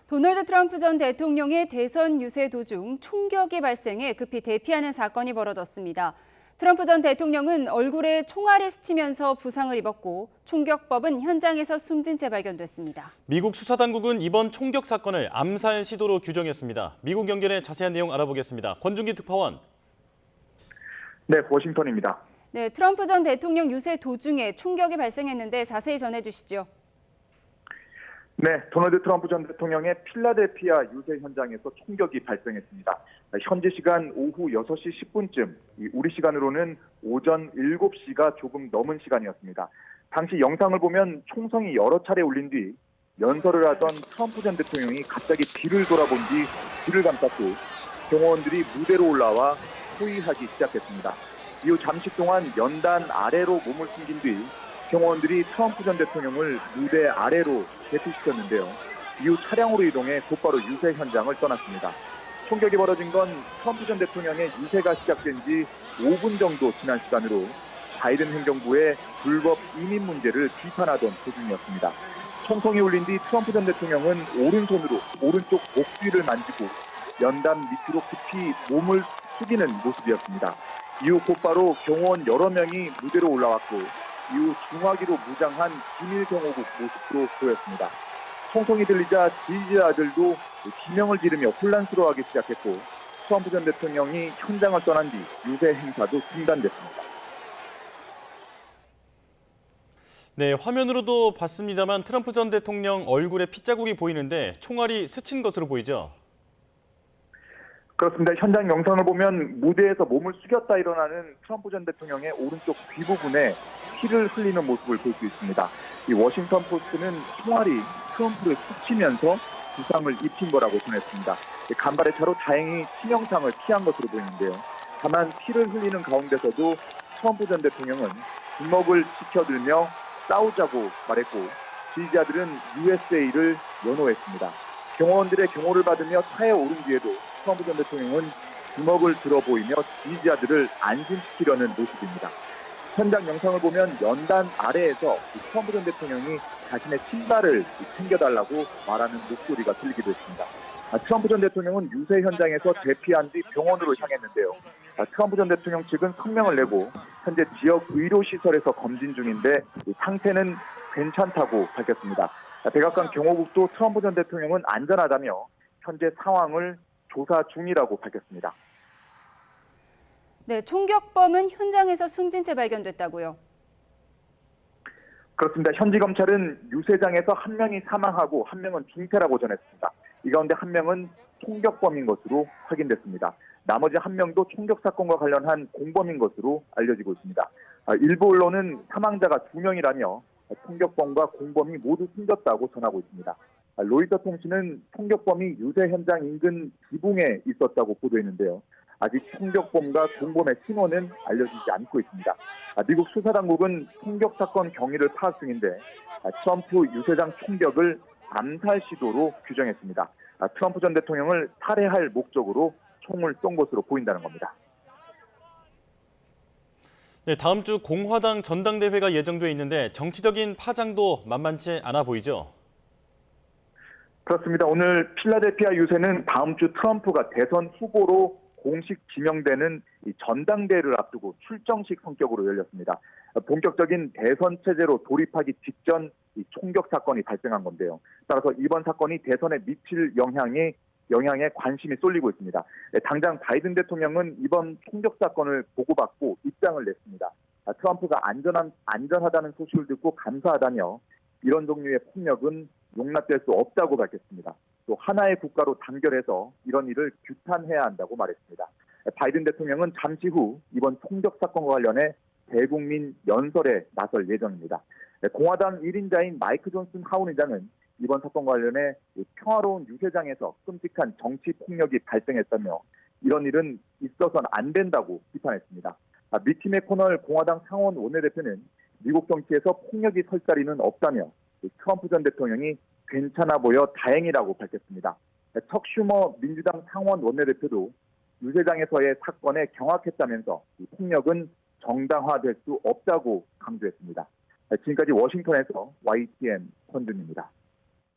도널드 트럼프 전 대통령의 대선 유세 도중 총격이 발생해 급히 대피하는 사건이 벌어졌습니다. 트럼프 전 대통령은 얼굴에 총알이 스치면서 부상을 입었고 총격법은 현장에서 숨진 채 발견됐습니다. 미국 수사당국은 이번 총격 사건을 암살 시도로 규정했습니다. 미국 연결의 자세한 내용 알아보겠습니다. 권준기 특파원. 네, 워싱턴입니다. 네, 트럼프 전 대통령 유세 도중에 총격이 발생했는데 자세히 전해주시죠. 네, 도널드 트럼프 전 대통령의 필라델피아 유세 현장에서 총격이 발생했습니다. 현지 시간 오후 6시 10분쯤, 우리 시간으로는 오전 7시가 조금 넘은 시간이었습니다. 당시 영상을 보면 총성이 여러 차례 울린 뒤 연설을 하던 트럼프 전 대통령이 갑자기 뒤를 돌아본 뒤 귀를 감쌌고 경호원들이 무대로 올라와 호위하기 시작했습니다. 이후 잠시 동안 연단 아래로 몸을 숨긴 뒤 경호원들이 트럼프 전 대통령을 무대 아래로 대피시켰는데요. 이후 차량으로 이동해 곧바로 유세 현장을 떠났습니다. 총격이 벌어진 건 트럼프 전 대통령의 유세가 시작된 지 5분 정도 지난 시간으로 바이든 행정부의 불법 이민 문제를 비판하던 도중이었습니다. 총성이 울린 뒤 트럼프 전 대통령은 오른손으로 오른쪽 목 뒤를 만지고 연단 밑으로 깊이 몸을 숙이는 모습이었습니다. 이후 곧바로 경호원 여러 명이 무대로 올라왔고 이후 중화기로 무장한 기밀 경호국 모습으로 보였습니다. 총성이 들리자 지지자들도 비명을 지르며 혼란스러워하기 시작했고 트럼프 전 대통령이 현장을 떠난 뒤 유세 행사도 중단됐습니다. 네, 화면으로도 봤습니다만 트럼프 전 대통령 얼굴에 핏자국이 보이는데 총알이 스친 것으로 보이죠? 그렇습니다. 현장 영상을 보면 무대에서 몸을 숙였다 일어나는 트럼프 전 대통령의 오른쪽 귀 부분에 피를 흘리는 모습을 볼 수 있습니다. 이 워싱턴 포스트는 총알이 트럼프를 스치면서 부상을 입힌 거라고 전했습니다. 간발의 차로 다행히 치명상을 피한 것으로 보이는데요. 다만 피를 흘리는 가운데서도 트럼프 전 대통령은 주먹을 치켜들며 싸우자고 말했고 지지자들은 USA를 연호했습니다. 경호원들의 경호를 받으며 차에 오른 뒤에도 트럼프 전 대통령은 주먹을 들어 보이며 지지자들을 안심시키려는 모습입니다. 현장 영상을 보면 연단 아래에서 트럼프 전 대통령이 자신의 신발을 챙겨달라고 말하는 목소리가 들리기도 했습니다. 트럼프 전 대통령은 유세 현장에서 대피한 뒤 병원으로 향했는데요. 트럼프 전 대통령 측은 성명을 내고 현재 지역 의료시설에서 검진 중인데 상태는 괜찮다고 밝혔습니다. 백악관 경호국도 트럼프 전 대통령은 안전하다며 현재 상황을 조사 중이라고 밝혔습니다. 네, 총격범은 현장에서 숨진 채 발견됐다고요. 그렇습니다. 현지 검찰은 유세장에서 한 명이 사망하고 한 명은 중태라고 전했습니다. 이 가운데 한 명은 총격범인 것으로 확인됐습니다. 나머지 한 명도 총격 사건과 관련한 공범인 것으로 알려지고 있습니다. 일부 언론은 사망자가 2명이라며 총격범과 공범이 모두 숨졌다고 전하고 있습니다. 로이터 통신은 총격범이 유세 현장 인근 지붕에 있었다고 보도했는데요. 아직 총격범과 공범의 신원은 알려지지 않고 있습니다. 미국 수사당국은 총격 사건 경위를 파악 중인데 트럼프 유세장 총격을 암살 시도로 규정했습니다. 트럼프 전 대통령을 살해할 목적으로 총을 쏜 것으로 보인다는 겁니다. 네, 다음 주 공화당 전당대회가 예정돼 있는데 정치적인 파장도 만만치 않아 보이죠? 그렇습니다. 오늘 필라델피아 유세는 다음 주 트럼프가 대선 후보로 공식 지명되는 이 전당대회를 앞두고 출정식 성격으로 열렸습니다. 본격적인 대선 체제로 돌입하기 직전 이 총격 사건이 발생한 건데요. 따라서 이번 사건이 대선에 미칠 영향에 관심이 쏠리고 있습니다. 당장 바이든 대통령은 이번 총격 사건을 보고받고 입장을 냈습니다. 트럼프가 안전하다는 소식을 듣고 감사하다며 이런 종류의 폭력은 용납될 수 없다고 밝혔습니다. 또 하나의 국가로 단결해서 이런 일을 규탄해야 한다고 말했습니다. 바이든 대통령은 잠시 후 이번 총격 사건과 관련해 대국민 연설에 나설 예정입니다. 공화당 1인자인 마이크 존슨 하원의장은 이번 사건과 관련해 평화로운 유세장에서 끔찍한 정치 폭력이 발생했다며 이런 일은 있어서는 안 된다고 비판했습니다. 미치 매코널 공화당 상원 원내대표는 미국 정치에서 폭력이 설 자리는 없다며 트럼프 전 대통령이 괜찮아 보여 다행이라고 밝혔습니다. 척 슈머 민주당 상원 원내대표도 유세장에서의 사건에 경악했다면서 폭력은 정당화될 수 없다고 강조했습니다. 지금까지 워싱턴에서 YTN 권준입니다.